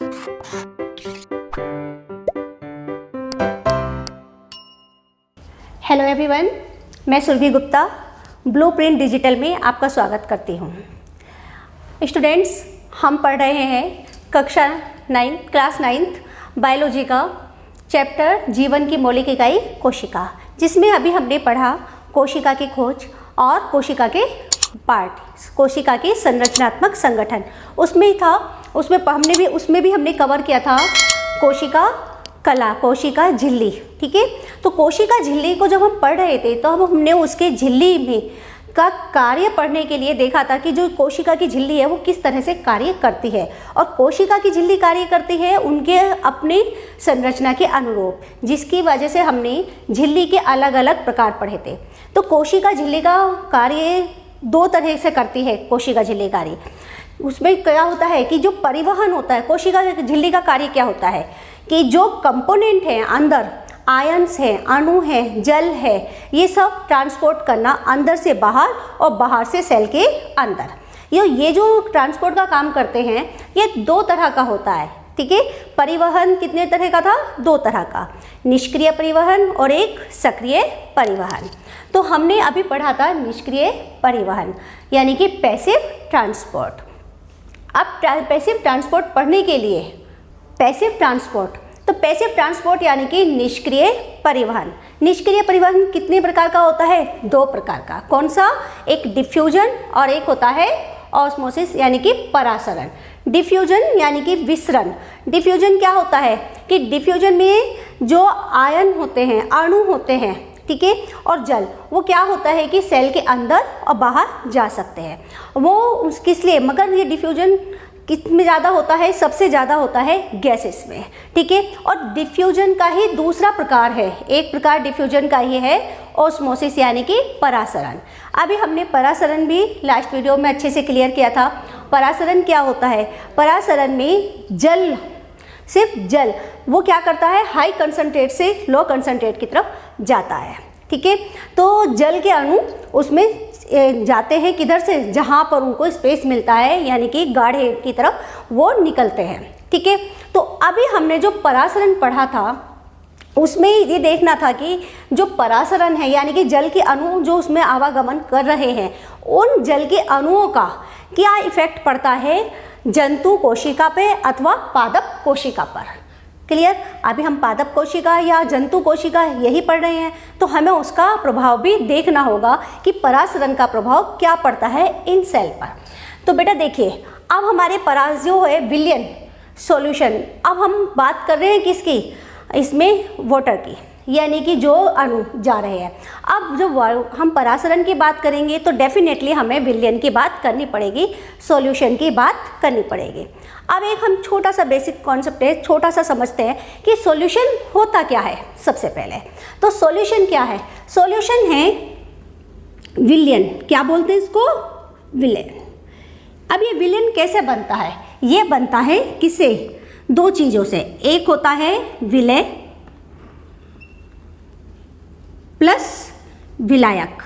Hello everyone, मैं Surabhi Gupta blueprint digital में आपका स्वागत करती हूँ। स्टूडेंट्स, हम पढ़ रहे हैं कक्षा 9 क्लास 9 बायोलॉजी का चैप्टर जीवन की मौलिक इकाई कोशिका, जिसमें अभी हमने पढ़ा कोशिका की खोज और कोशिका के पार्ट, कोशिका की संरचनात्मक संगठन। उसमें भी हमने कवर किया था कोशिका कला, कोशिका झिल्ली। ठीक है, तो कोशिका झिल्ली को जब हम पढ़ रहे थे तो हमने उसके झिल्ली में का कार्य पढ़ने के लिए देखा था कि जो कोशिका की झिल्ली है वो किस तरह से कार्य करती है, और कोशिका की झिल्ली कार्य करती है उनके अपनी संरचना के अनुरूप, जिसकी वजह से हमने झिल्ली के अलग अलग प्रकार पढ़े थे। तो कोशिका झिल्ली का कार्य दो तरह से करती है। कोशिका झिल्ली कार्य उसमें क्या होता है कि जो परिवहन होता है, कोशिका झिल्ली का कार्य क्या होता है कि जो कंपोनेंट है अंदर, आयन्स हैं, अणु हैं, जल है, ये सब ट्रांसपोर्ट करना अंदर से बाहर और बाहर से सेल के अंदर। ये जो ट्रांसपोर्ट का काम करते हैं ये दो तरह का होता है। ठीक है, परिवहन कितने तरह का था? दो तरह का, निष्क्रिय परिवहन और एक सक्रिय परिवहन। तो हमने अभी पढ़ा था निष्क्रिय परिवहन यानी कि पैसिव ट्रांसपोर्ट। अब पैसिव ट्रांसपोर्ट पढ़ने के लिए पैसिव ट्रांसपोर्ट यानी कि निष्क्रिय परिवहन। निष्क्रिय परिवहन कितने प्रकार का होता है? दो प्रकार का। कौन सा? एक डिफ्यूजन और एक होता है ऑस्मोसिस यानी कि परासरण। डिफ्यूजन यानी कि विसरण। डिफ्यूजन क्या होता है कि डिफ्यूजन में जो आयन होते हैं, अणु होते हैं, ठीक है, और जल, वो क्या होता है कि सेल के अंदर और बाहर जा सकते हैं। वो किस लिए? मगर ये डिफ्यूजन किसमें ज़्यादा होता है? सबसे ज़्यादा होता है गैसेस में। ठीक है, और डिफ्यूजन का ही दूसरा प्रकार है, एक प्रकार डिफ्यूजन का ही है ऑस्मोसिस यानी कि परासरण। अभी हमने परासरण भी लास्ट वीडियो में अच्छे से क्लियर किया था। परासरण क्या होता है? परासरण में जल, सिर्फ जल, वो क्या करता है? हाई कंसनट्रेट से लो कंसनट्रेट की तरफ जाता है। ठीक है, तो जल के अणु उसमें जाते हैं किधर से? जहाँ पर उनको स्पेस मिलता है यानी कि गाढ़े की तरफ वो निकलते हैं। ठीक है, तो अभी हमने जो परासरण पढ़ा था उसमें ये देखना था कि जो परासरण है यानी कि जल के अणु जो उसमें आवागमन कर रहे हैं, उन जल के अणुओं का क्या इफेक्ट पड़ता है जंतु कोशिका पे अथवा पादप कोशिका पर। क्लियर? अभी हम पादप कोशिका या जंतु कोशिका यही पढ़ रहे हैं, तो हमें उसका प्रभाव भी देखना होगा कि परासरण का प्रभाव क्या पड़ता है इन सेल पर। तो बेटा देखिए, अब हमारे पास जो है विलयन सॉल्यूशन, अब हम बात कर रहे हैं किसकी? इसमें वाटर की, यानी कि जो अणु जा रहे हैं। अब जो हम परासरण की बात करेंगे तो डेफिनेटली हमें विलयन की बात करनी पड़ेगी, सॉल्यूशन की बात करनी पड़ेगी। अब एक हम छोटा सा बेसिक कॉन्सेप्ट है, छोटा सा समझते हैं कि सॉल्यूशन होता क्या है। सबसे पहले तो सॉल्यूशन क्या है? सॉल्यूशन है विलयन। क्या बोलते हैं इसको? विलयन। अब ये विलयन कैसे बनता है? ये बनता है किससे? दो चीज़ों से। एक होता है विलय प्लस विलायक।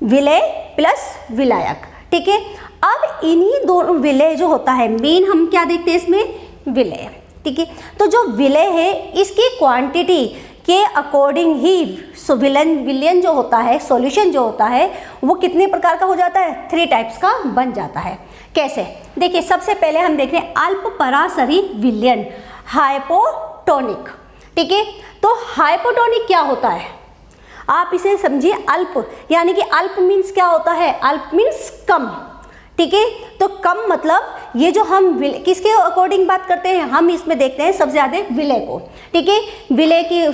विलय प्लस विलायक। ठीक है, अब इन्हीं दोनों विलय जो होता है, मेन हम क्या देखते हैं इसमें? विलय। ठीक है, तो जो विलय है इसकी क्वांटिटी के अकॉर्डिंग ही विलयन जो होता है, सॉल्यूशन जो होता है, वो कितने प्रकार का हो जाता है? 3 टाइप्स का बन जाता है। कैसे? देखिए, सबसे पहले हम देख रहे हैं अल्प परासरी विलयन, हाइपोटोनिक। ठीक है, तो हाइपोटोनिक क्या होता है? आप इसे समझिए अल्प, यानी कि अल्प मीन्स क्या होता है? अल्प मीन्स कम। ठीक है, तो कम मतलब ये जो हम किसके अकॉर्डिंग बात करते हैं? हम इसमें देखते हैं सबसे ज़्यादा विलय को। ठीक है, विलय की,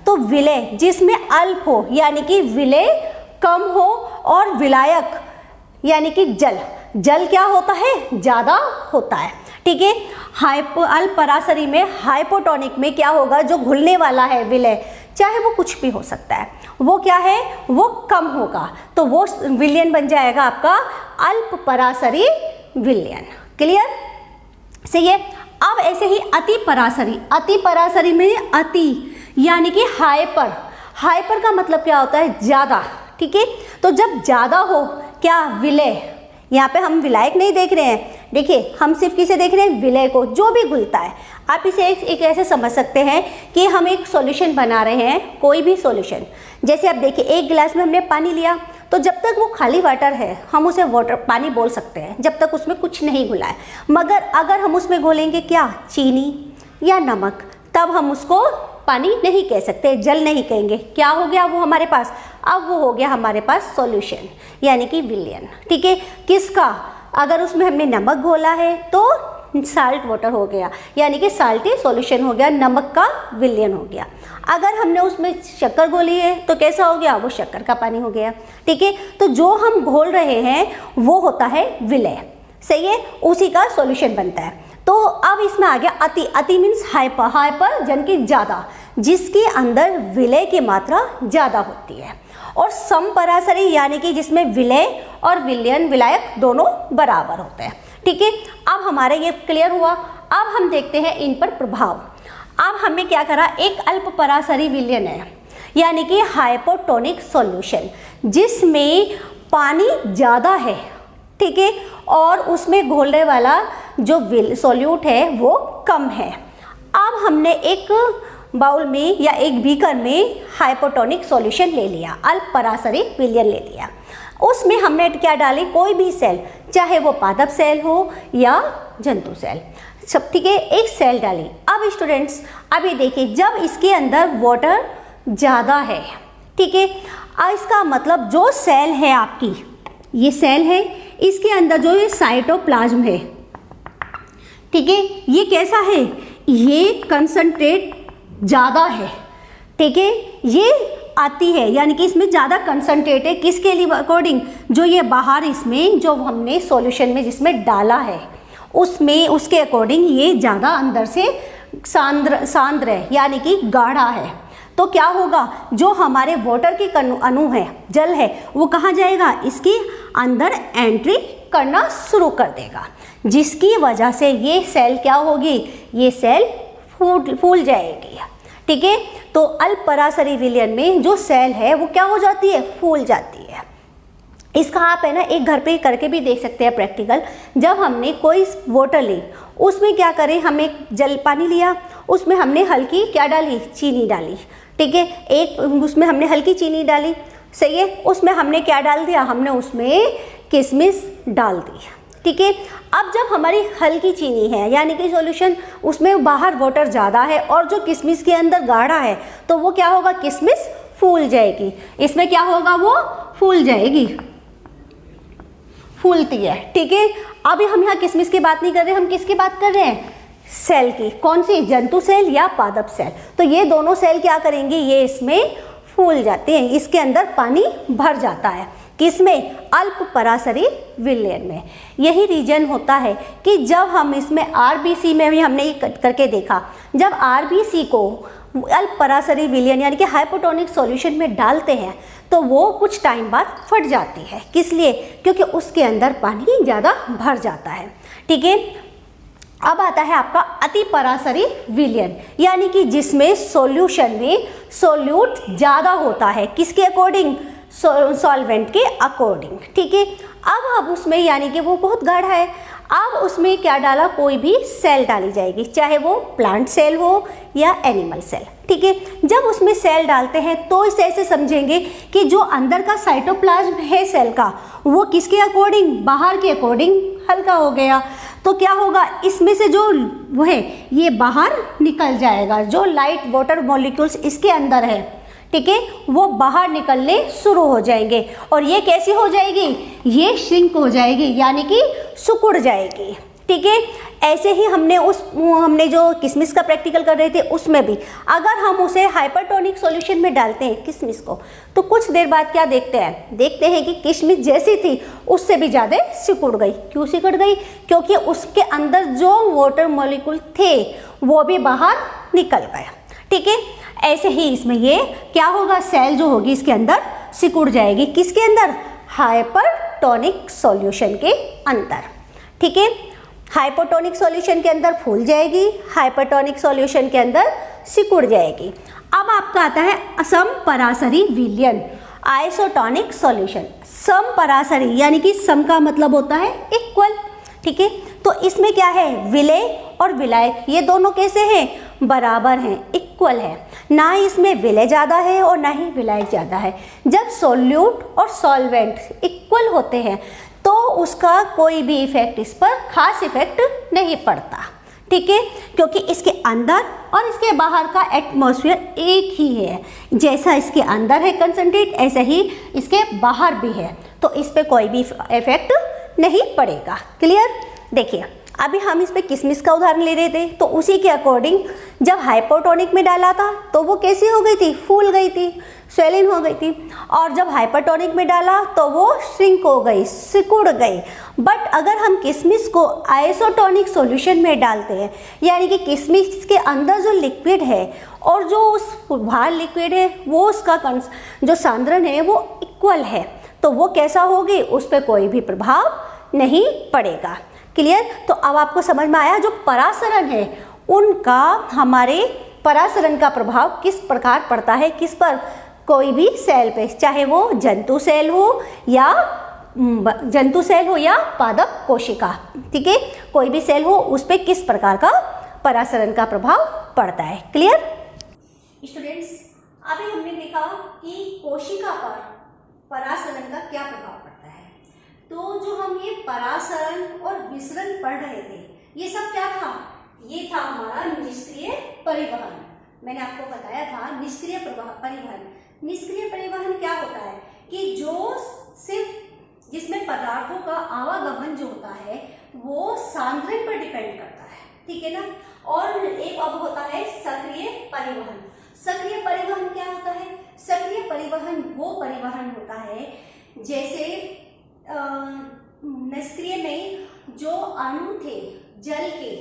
तो विलय जिसमें अल्प हो यानी कि विलय कम हो, और विलायक यानी कि जल क्या होता है? ज़्यादा होता है। ठीक है, अल्प परासरी में, हाइपोटोनिक में क्या होगा? जो घुलने वाला है विलय, चाहे वो कुछ भी हो सकता है, वो क्या है? वो कम होगा, तो वो विलयन बन जाएगा आपका अल्प परासरी विलयन। क्लियर? सही है। अब ऐसे ही अति परासरी में अति यानी कि हाइपर का मतलब क्या होता है? ज़्यादा। ठीक है, तो जब ज़्यादा हो क्या? विलय, यहाँ पे हम विलायक नहीं देख रहे हैं, देखिए हम सिर्फ किसे देख रहे हैं, विलय को, जो भी घुलता है। आप इसे एक ऐसे समझ सकते हैं कि हम एक सॉल्यूशन बना रहे हैं, कोई भी सॉल्यूशन। जैसे आप देखिए एक गिलास में हमने पानी लिया, तो जब तक वो खाली वाटर है हम उसे वाटर पानी बोल सकते हैं, जब तक उसमें कुछ नहीं घुला है। मगर अगर हम उसमें घोलेंगे क्या, चीनी या नमक, तब हम उसको पानी नहीं कह सकते, जल नहीं कहेंगे। क्या हो गया वो हमारे पास, अब वो हो गया हमारे पास सॉल्यूशन, यानी कि विलयन। ठीक है, किसका, अगर उसमें हमने नमक घोला है तो साल्ट वाटर हो गया, यानी कि साल्टी सॉल्यूशन हो गया, नमक का विलयन हो गया। अगर हमने उसमें शक्कर घोली है तो कैसा हो गया, वो शक्कर का पानी हो गया। ठीक है, तो जो हम घोल रहे हैं वो होता है विलय, सही है, उसी का सॉल्यूशन बनता है। तो अब इसमें आ गया अति। अति मीन्स हाइपर, हाइपर यानी कि ज़्यादा, जिसके अंदर विलय की मात्रा ज़्यादा होती है। और समपराशरी यानी कि जिसमें विलय और विलयन, विलायक दोनों बराबर होते हैं। ठीक है, अब हमारे ये क्लियर हुआ। अब हम देखते हैं इन पर प्रभाव। अब हमने क्या करा, एक अल्प पराशरी विलयन है, यानी कि हाइपोटोनिक सॉल्यूशन, जिसमें पानी ज़्यादा है। ठीक है, और उसमें घोलने वाला जो सॉल्यूट है वो कम है। अब हमने एक बाउल में या एक बीकर में हाइपोटोनिक सॉल्यूशन ले लिया, अल्प पराशरी विलयन ले लिया। उसमें हमने क्या डाली, कोई भी सेल, चाहे वो पादप सेल हो या जंतु सेल, सब। ठीक है, एक सेल डाली। अब स्टूडेंट्स अभी देखिए, जब इसके अंदर वाटर ज़्यादा है, ठीक है, इसका मतलब जो सेल है आपकी, ये सेल है, इसके अंदर जो ये साइटोप्लाज्म है, ठीक है, ये कैसा है, ये कंसंट्रेट ज़्यादा है। ठीक है, ये आती है, यानी कि इसमें ज़्यादा कंसंट्रेट है, किसके लिए अकॉर्डिंग, जो ये बाहर इसमें जो हमने सॉल्यूशन में जिसमें डाला है उसमें, उसके अकॉर्डिंग ये ज़्यादा अंदर से सांद्र है, यानी कि गाढ़ा है। तो क्या होगा, जो हमारे वाटर के अणु है, जल है, वो कहाँ जाएगा, इसके अंदर एंट्री करना शुरू कर देगा, जिसकी वजह से ये सेल क्या होगी, ये सेल फूल जाएगी। ठीक है, तो अल्प पराशरी विलयन में जो सेल है वो क्या हो जाती है, फूल जाती है। इसका आप है ना एक घर पे करके भी देख सकते हैं प्रैक्टिकल। जब हमने कोई वाटर ली, उसमें क्या करें, हम एक जल पानी लिया, उसमें हमने हल्की क्या डाली, चीनी डाली। ठीक है, एक उसमें हमने हल्की चीनी डाली, सही है, उसमें हमने क्या डाल दिया, हमने उसमें किशमिश डाल दी। ठीक है, अब जब हमारी हल्की चीनी है, यानी कि सॉल्यूशन, उसमें बाहर वाटर ज़्यादा है और जो किशमिश के अंदर गाढ़ा है, तो वो क्या होगा, किशमिश फूल जाएगी। इसमें क्या होगा, वो फूल जाएगी, फूलती है। ठीक है, अभी हम यहाँ किशमिश की बात नहीं कर रहे, हम किसकी बात कर रहे हैं, सेल की। कौन सी, जंतु सेल या पादप सेल। तो ये दोनों सेल क्या करेंगे, ये इसमें फूल जाते हैं, इसके अंदर पानी भर जाता है, किसमें, अल्प पराशरी विलयन में। यही रीजन होता है कि जब हम इसमें आरबीसी में भी हमने ये करके देखा, जब आरबीसी को अल्प पराशरी विलयन यानी कि हाइपोटोनिक सॉल्यूशन में डालते हैं तो वो कुछ टाइम बाद फट जाती है। किस लिए, क्योंकि उसके अंदर पानी ज़्यादा भर जाता है। ठीक है, अब आता है आपका अति पराशरी विलयन, यानी कि जिसमें सॉल्यूशन में सॉल्यूट ज़्यादा होता है, किसके अकॉर्डिंग, सॉल्वेंट के अकॉर्डिंग। ठीक है, अब उसमें यानी कि वो बहुत गाढ़ा है, अब उसमें क्या डाला, कोई भी सेल डाली जाएगी, चाहे वो प्लांट सेल हो या एनिमल सेल। ठीक है, जब उसमें सेल डालते हैं तो इसे ऐसे समझेंगे कि जो अंदर का साइटोप्लाज्म है सेल का, वो किसके अकॉर्डिंग, बाहर के अकॉर्डिंग हल्का हो गया। तो क्या होगा, इसमें से जो वो है ये बाहर निकल जाएगा, जो लाइट वाटर मॉलिक्यूल्स इसके अंदर है, ठीक है, वो बाहर निकलने शुरू हो जाएंगे। और ये कैसी हो जाएगी, ये श्रिंक हो जाएगी, यानी कि सिकुड़ जाएगी। ठीक है, ऐसे ही हमने जो किशमिश का प्रैक्टिकल कर रहे थे उसमें भी, अगर हम उसे हाइपरटोनिक सॉल्यूशन में डालते हैं किशमिश को, तो कुछ देर बाद क्या देखते हैं कि किशमिश जैसी थी उससे भी ज़्यादा सिकुड़ गई। क्यों सिकुड़ गई, क्योंकि उसके अंदर जो वाटर मॉलिक्यूल थे वो भी बाहर निकल गया। ठीक है, ऐसे ही इसमें ये क्या होगा, सेल जो होगी इसके अंदर सिकुड़ जाएगी, किसके अंदर, हाइपरटोनिक सॉल्यूशन के अंदर। ठीक है, हाइपोटोनिक सॉल्यूशन के अंदर फूल जाएगी, हाइपरटोनिक सॉल्यूशन के अंदर सिकुड़ जाएगी। अब आपका आता है असम पराशरी विलयन। Isotonic solution. समपरासरी यानी कि सम का मतलब होता है इक्वल, ठीक है। तो इसमें क्या है, विलेय और विलायक ये दोनों कैसे हैं, बराबर हैं, इक्वल है। ना इसमें विलेय ज़्यादा है और ना ही विलायक ज़्यादा है। जब सॉल्यूट और सॉल्वेंट इक्वल होते हैं तो उसका कोई भी इफेक्ट इस पर खास इफेक्ट नहीं पड़ता, ठीक है, क्योंकि इसके अंदर और इसके बाहर का एटमॉस्फेयर एक ही है। जैसा इसके अंदर है कंसंट्रेट, ऐसे ही इसके बाहर भी है, तो इस पर कोई भी इफेक्ट नहीं पड़ेगा। क्लियर। देखिए अभी हम इस पे किशमिश का उदाहरण ले रहे थे, तो उसी के अकॉर्डिंग जब हाइपोटोनिक में डाला था तो वो कैसी हो गई थी, फूल गई थी, स्वेलिन हो गई थी। और जब हाइपरटोनिक में डाला तो वो श्रिंक हो गई, सिकुड़ गई। बट अगर हम किशमिश को आइसोटोनिक सॉल्यूशन में डालते हैं, यानी कि किशमिश के अंदर जो लिक्विड है और जो उस बाहर लिक्विड है वो उसका जो सांद्रण है वो इक्वल है, तो वो कैसा होगी, उस पर कोई भी प्रभाव नहीं पड़ेगा। क्लियर। तो अब आपको समझ में आया जो परासरण है उनका हमारे परासरण का प्रभाव किस प्रकार पड़ता है, किस पर, कोई भी सेल पे, चाहे वो जंतु सेल हो या पादप कोशिका, ठीक है, कोई भी सेल हो उस पर किस प्रकार का परासरण का प्रभाव पड़ता है। क्लियर। स्टूडेंट्स अभी हमने देखा कि कोशिका पर परासरण का क्या प्रभाव पड़ता है। तो जो हम ये परासरण और विसरण पढ़ रहे थे, ये सब क्या था, ये था हमारा निष्क्रिय परिवहन। मैंने आपको बताया था निष्क्रिय परिवहन। निष्क्रिय परिवहन क्या होता है कि जो सिर्फ जिसमें पदार्थों का आवागमन जो होता है वो सांद्रण पर डिपेंड करता है, ठीक है ना। और एक अब होता है सक्रिय परिवहन। सक्रिय परिवहन क्या होता है, सक्रिय परिवहन वो परिवहन होता है जैसे निष्क्रिय में जो अणु थे जल के,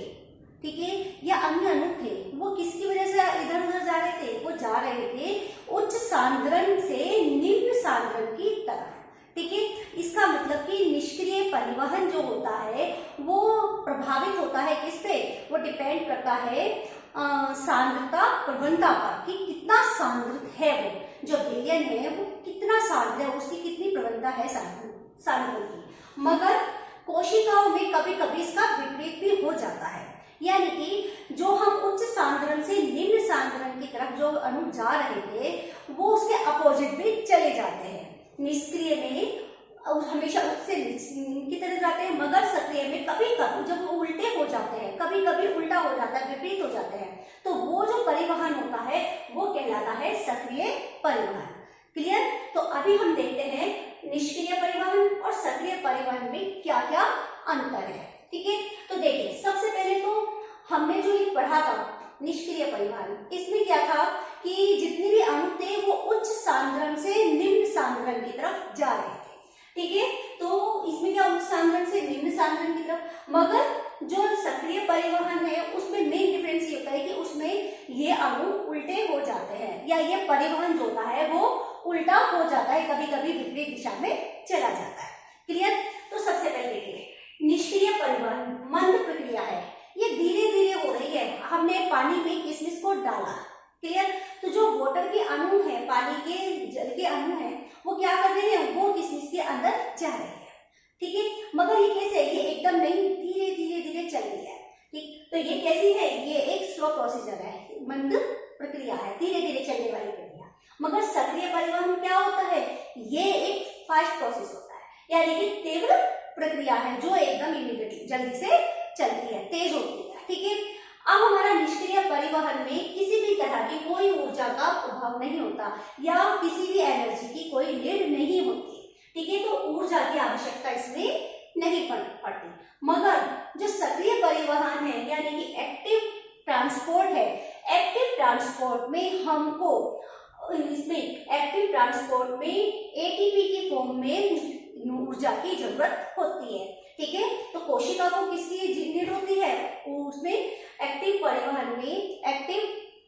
ठीक है, या अन्य अणु थे, वो किसकी वजह से इधर उधर जा रहे थे, वो जा रहे थे उच्च सांद्रण से निम्न सांद्रण की तरफ, ठीक है। इसका मतलब कि निष्क्रिय परिवहन जो होता है वो प्रभावित होता है किस पे, वो डिपेंड करता है सांद्रता प्रवणता पर कि कितना सांद्र है वो जो विलयन है वो कितना सांद्र है, उसकी कितनी प्रवणता है सांद्रण की। मगर कोशिकाओं में कभी कभी इसका विपरीत भी हो जाता है, यानी कि जो हम उच्च सांद्रण से निम्न सांद्रण की तरफ जो अणु जा रहे थे वो उसके अपोजिट भी चले जाते हैं। निष्क्रिय में हमेशा उच्च से निम्न की तरफ जाते हैं, मगर सक्रिय में कभी कभी जब वो उल्टे हो जाते हैं, कभी कभी उल्टा हो जाता है, विपरीत हो जाते हैं, तो वो जो परिवहन होता है वो कहलाता है सक्रिय परिवहन। क्लियर। तो अभी हम देखते हैं निष्क्रिय परिवहन और सक्रिय परिवहन में क्या क्या अंतर है, ठीक है। तो देखिए सबसे पहले तो हमने जो ये पढ़ा था निष्क्रिय परिवहन, इसमें क्या था कि जितने भी अणु थे वो उच्च सांद्रण से निम्न सांद्रण की तरफ जा रहे थे, ठीक है। तो इसमें क्या उच्च सांद्रण से निम्न सांद्रण की तरफ, मगर जो सक्रिय परिवहन है उसमें मेन डिफरेंस ये होता है कि उसमें ये अणु उल्टे हो जाते हैं, या ये परिवहन जो होता है वो उल्टा हो जाता है, कभी कभी विपरीत दिशा में चला जाता है। क्लियर। तो सबसे पहले देखिए निष्क्रिय परिवहन मंद प्रक्रिया है, ये धीरे धीरे हो रही है। हमने पानी में किशमिश को डाला, क्लियर, तो जो वाटर के अणु है, पानी के जल के अणु है, वो क्या कर रहे हैं, वो किशमिश के अंदर जा रहे हैं, ठीक है। मगर ये कैसे है, ये एकदम नहीं, धीरे धीरे धीरे चल रही है, ठीक। तो ये कैसी है, ये एक स्लो प्रोसीजर है, मंद प्रक्रिया है, धीरे धीरे चलने वाली प्रक्रिया। मगर सक्रिय परिवहन क्या होता है, ये एक फास्ट प्रोसेस होता है, यानी कि तीव्र प्रक्रिया है जो एकदम इमीडिएटली जल्दी से चलती है, तेज होती है, ठीक है। अब हमारा निष्क्रिय परिवहन में किसी भी तरह की कोई ऊर्जा का प्रभाव नहीं होता या किसी भी एनर्जी की कोई लीड नहीं होती, ठीक है। तो ऊर्जा की आवश्यकता इसमें नहीं पड़ती। मगर जो सक्रिय परिवहन है यानी कि एक्टिव ट्रांसपोर्ट है, एक्टिव ट्रांसपोर्ट में हमको इसमें एक्टिव ट्रांसपोर्ट में एटीपी की फॉर्म में ऊर्जा की जरूरत होती है, ठीक है। तो कोशिका को किसकी नीड होती है, उसमें एक्टिव परिवहन में, एक्टिव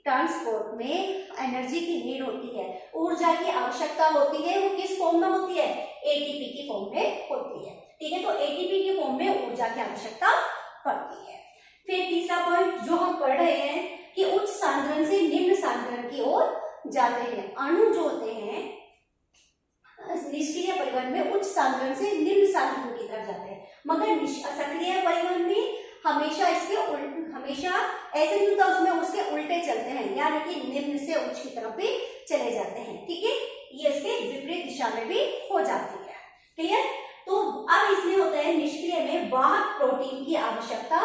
ट्रांसपोर्ट में एनर्जी की नीड होती है, ऊर्जा की आवश्यकता होती है। वो किस फॉर्म में होती है, एटीपी की फॉर्म में होती है, ठीक है। तो एटीपी की फॉर्म में ऊर्जा की आवश्यकता पड़ती है। फिर तीसरा पॉइंट जो हम पढ़ रहे हैं कि उच्च सांद्रण से निम्न सांद्रण की ओर जाते हैं। अणु जो होते हैं निष्क्रिय परिवहन में उच्च सांद्रण से निम्न सांद्रण की तरफ जाते हैं, मगर सक्रिय परिवहन में हमेशा हमेशा ऐसे नहीं होता, उसमें उसके उल्टे चलते हैं, यानी कि निम्न से उच्च की तरफ भी चले जाते हैं। ठीक है, ये इसके विपरीत दिशा में भी हो जाती है। क्लियर? तो अब इसमें होता है निष्क्रिय में वाहक प्रोटीन की आवश्यकता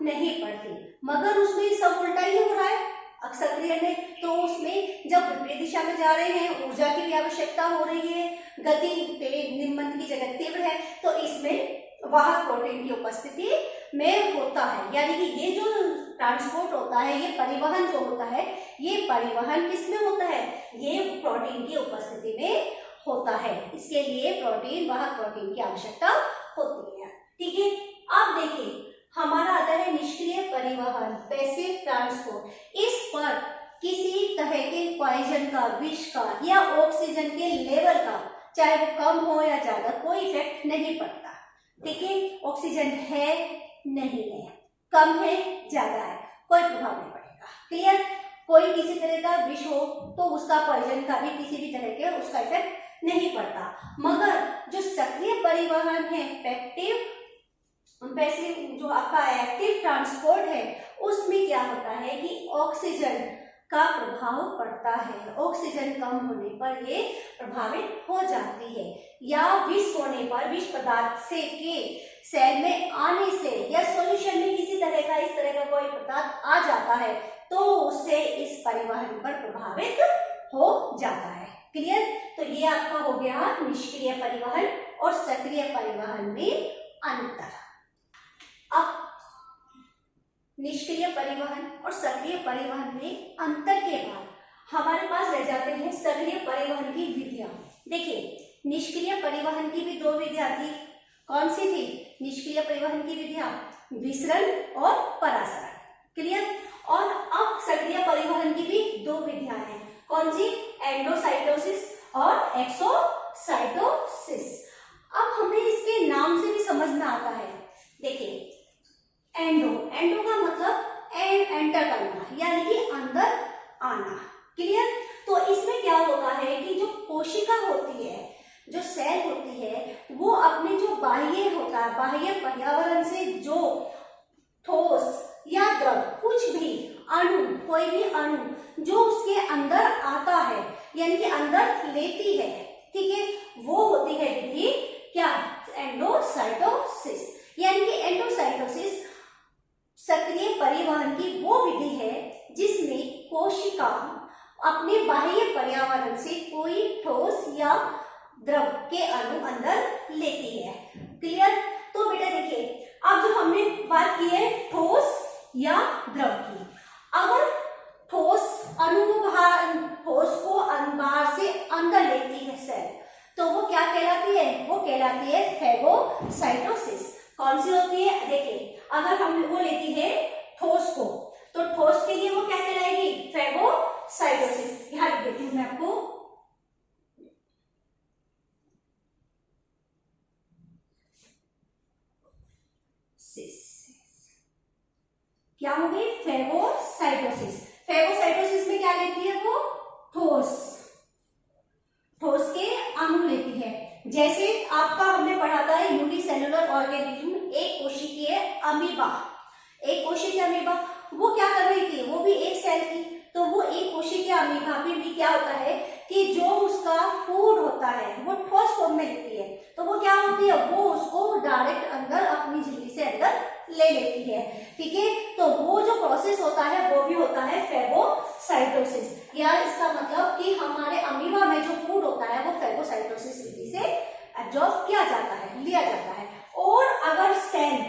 नहीं पड़ती, मगर उसमें सब उल्टा ही हो रहा है सक्रिय में। तो उसमें जब विपरीत दिशा में जा रहे हैं, ऊर्जा की भी आवश्यकता हो रही है, गति तेज मंद की जगह तीव्र है, तो इसमें वाहक प्रोटीन की उपस्थिति में होता है। यानी कि ये जो ट्रांसपोर्ट होता है, ये परिवहन जो होता है, ये परिवहन किसमें होता है? ये प्रोटीन की उपस्थिति में होता है। इसके लिए प्रोटीन, वाहक प्रोटीन की आवश्यकता होती है। ठीक है, अब देखिए हमारा आता है निष्क्रिय परिवहन, पैसिव ट्रांसपोर्ट। इस पर किसी तरह के पॉइजन का, विष का या ऑक्सीजन के लेवल का, चाहे वो कम हो या ज्यादा, कोई इफेक्ट नहीं पड़ता। ठीक है, ऑक्सीजन है नहीं है, कम है ज्यादा है, कोई प्रभाव नहीं पड़ेगा। क्लियर? कोई किसी तरह का विष हो तो उसका पॉइजन का भी किसी भी तरह के उसका इफेक्ट नहीं पड़ता। मगर जो सक्रिय परिवहन है, पैसिव जो आपका एक्टिव ट्रांसपोर्ट है, उसमें क्या होता है कि ऑक्सीजन का प्रभाव पड़ता है। ऑक्सीजन कम होने पर ये प्रभावित हो जाती है, या विष होने पर, विष पदार्थ से के सेल में आने से, या सॉल्यूशन में किसी तरह का इस तरह का कोई पदार्थ आ जाता है, तो उससे इस परिवहन पर प्रभावित हो जाता है। क्लियर? तो ये आपका हो गया निष्क्रिय परिवहन और सक्रिय परिवहन में अंतर। अब निष्क्रिय परिवहन और सक्रिय परिवहन में अंतर के बाद हमारे पास रह जाते हैं सक्रिय परिवहन की विधियां। देखिए, निष्क्रिय परिवहन की भी दो विधियां थी। कौन सी थी निष्क्रिय परिवहन की विधियां? विसरण और परासरण। क्लियर? और अब सक्रिय परिवहन की भी दो विधियां हैं। कौन सी? एंडोसाइटोसिस और एक्सोसाइटोसिस। अब हमें इसके नाम से भी समझ में आता है। देखिए, एंडो का मतलब एंटर करना, यानी कि अंदर आना। क्लियर? तो इसमें क्या होता है कि जो कोशिका होती है, जो सेल होती है, वो अपने जो बाह्य होता है, बाह्य पर्यावरण से जो ठोस या द्रव, कुछ भी अणु, कोई भी अणु जो उसके अंदर आता है, यानी कि अंदर लेती है, ठीक है, वो होती है विधि क्या? एंडोसाइटोसिस। यानी कि एंडोसाइटोसिस सक्रिय परिवहन की वो विधि है जिसमें कोशिका अपने बाह्य पर्यावरण से कोई ठोस या द्रव के अणु अंदर लेती है। क्लियर? तो बेटा देखिए, अब जो हमने बात की है ठोस या द्रव की, अगर ठोस अणु को बाहर से अंदर लेती है सेल, तो वो क्या कहलाती है? वो कहलाती है फैगोसाइटोसिस। कौन सी होती है? देखिए, अगर हम वो लेती है ठोस को, तो ठोस के लिए वो क्या कहलाएगी? फैगोसाइटोसिस। यहां लिख देती हूं मैं आपको, क्या हो गई? फैगोसाइटोसिस। फैगोसाइटोसिस में क्या लेती है वो? ठोस के अणु लेती है। जैसे आपका हमने पढ़ा था यूनिसेलुलर ऑर्गेनिज्म, एक कोशिकीय अमीबा। एक कोशिकीय अमीबा वो क्या कर रही थी? वो भी एक सेल थी। तो वो एक कोशिकीय अमीबा में भी क्या होता है कि जो उसका फूड होता है वो ठोस फॉर्म में लेती है, तो वो क्या होती है? वो उसको डायरेक्ट अंदर अपनी झिल्ली से अंदर ले लेती है। ठीक है, तो वो जो प्रोसेस होता है वो भी होता है फैगोसाइटोसिस। या इसका मतलब कि हमारे अमीबा में जो फूड होता है वो फैगोसाइटोसिस विधि से एब्जॉर्ब किया जाता है, लिया जाता है। और अगर सेल,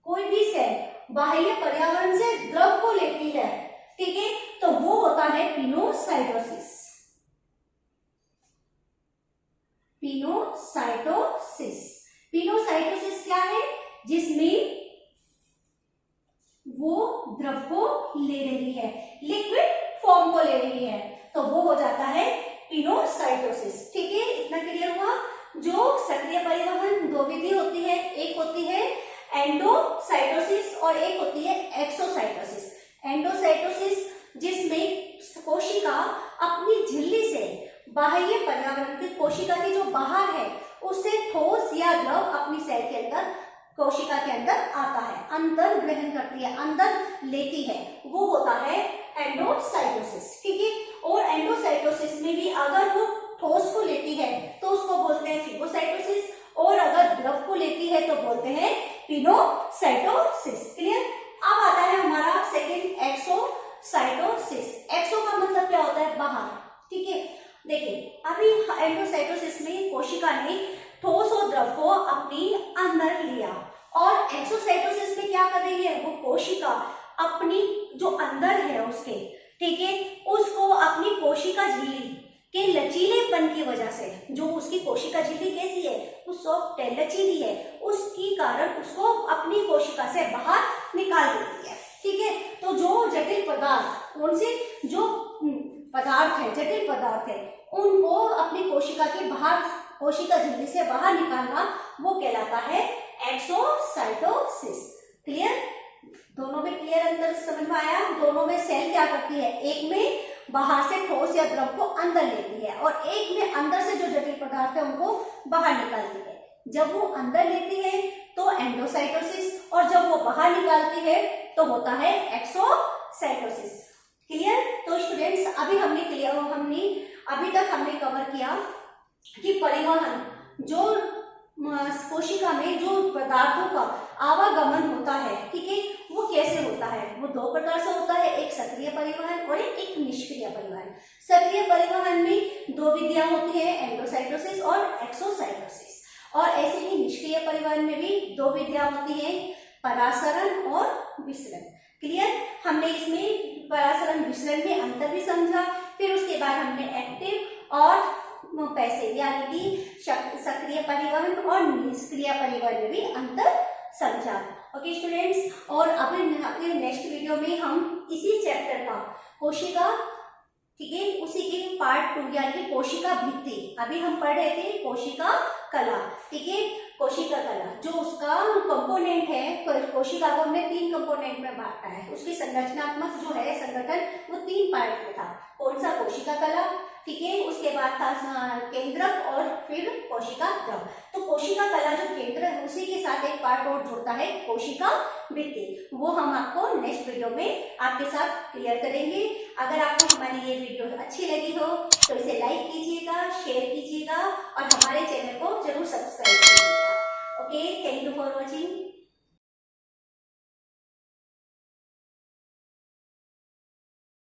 कोई भी सेल बाह्य पर्यावरण से द्रव को लेती है, ठीक है, तो वो होता है पिनोसाइटोसिस। पिनोसाइटोसिस क्या है? जिसमें वो द्रव को ले रही है, लिक्विड फॉर्म को ले रही है, तो वो हो जाता है पिनोसाइटोसिस। ठीक है, इतना क्लियर हुआ? जो सक्रिय परिवहन दो विधि होती है, एक होती है एंडोसाइटोसिस और एक होती है एक्सोसाइटोसिस। एंडोसाइटोसिस जिसमें कोशिका अपनी झिल्ली से बाह्य पर्यावरण की, कोशिका की जो या द्रव अपनी सेल के अंदर, कोशिका के अंदर आता है, अंदर ग्रहण करती है, अंदर लेती है, वो होता है एंडोसाइटोसिस, ठीक है। और एंडोसाइटोसिस में भी अगर वो ठोस को लेती है तो उसको बोलते हैं फिगोसाइटोसिस, और अगर द्रव को लेती है तो बोलते हैं पिनोसाइटोसिस। क्लियर। अब आता है हमारा सेकंड एक्सोसाइटोसिस। एक्सो का मतलब क्या होता है? बाहर, ठीक है। देखिए अभी एंडोसाइटोसिस में कोशिका ने ठोस और द्रव को अपनी अंदर लिया, और एक्सोसाइटोसिस में क्या कर रही है? वो कोशिका अपनी जो अंदर है उसके, ठीक है, उसको अपनी कोशिका झिल्ली के लचीलेपन की वजह से, जो उसकी कोशिका झिल्ली कैसी है? वो सॉफ्ट है, लचीली है, उसकी कारण उसको अपनी कोशिका से बाहर निकाल देती है, ठीक है। तो जो जटिल पदार्थ, कौन से जो पदार्थ है, जटिल पदार्थ है, उनको अपनी कोशिका के बाहर, कोशिका झिल्ली से बाहर निकालना, वो कहलाता है एक्सोसाइटोसिस। क्लियर। दोनों में क्लियर अंतर समझ में आया? दोनों में सेल क्या करती है? एक में बाहर से ठोस या द्रव को अंदर लेती है, और एक में अंदर से जो जटिल पदार्थ है उनको बाहर निकालती है। जब वो अंदर लेती है तो एंडोसाइटोसिस, और जब वो बाहर निकालती है तो होता है एक्सोसाइटोसिस। क्लियर। तो स्टूडेंट्स अभी तक हमने कवर किया कि परिवहन, जो कोशिका में जो पदार्थों का आवागमन होता है, ठीक है, वो कैसे होता है? वो दो प्रकार से होता है, एक सक्रिय परिवहन और एक निष्क्रिय परिवहन। सक्रिय परिवहन में दो विधियां होती है, एंडोसाइटोसिस और एक्सोसाइटोसिस, और ऐसे ही निष्क्रिय परिवहन में भी दो विधियां होती है, परासरण और विसरण। क्लियर। हमने इसमें परासरण विसरण में अंतर भी समझा, फिर उसके बाद हमने एक्टिव और पैसिव यानी कि सक्रिय परिवहन और निष्क्रिय परिवहन में भी अंतर समझा। ओके स्टूडेंट्स, और अपने नेक्स्ट वीडियो में हम इसी चैप्टर का कोशिका, ठीक है, उसी के पार्ट 2 यानी कि कोशिका भित्ति, अभी हम पढ़ रहे थे कोशिका कला, ठीक है, कोशिका कला जो उसका कंपोनेंट है, कोशिका को हमने 3 कंपोनेंट में बांटा है, उसकी संरचनात्मक जो है संगठन वो 3 पार्ट में था। कौन सा? कोशिका कला, ठीक है, उसके बाद था केंद्रक और फिर कोशिका द्रव। तो कोशिका कला जो केंद्र है उसी के साथ एक पार्ट और जुड़ता है कोशिका भित्ति, वो हम आपको नेक्स्ट वीडियो में आपके साथ क्लियर करेंगे। अगर आपको हमारी ये वीडियो अच्छी लगी हो तो इसे लाइक कीजिएगा, शेयर कीजिएगा और हमारे चैनल को जरूर सब्सक्राइब कीजिएगा। Okay, thank you for watching.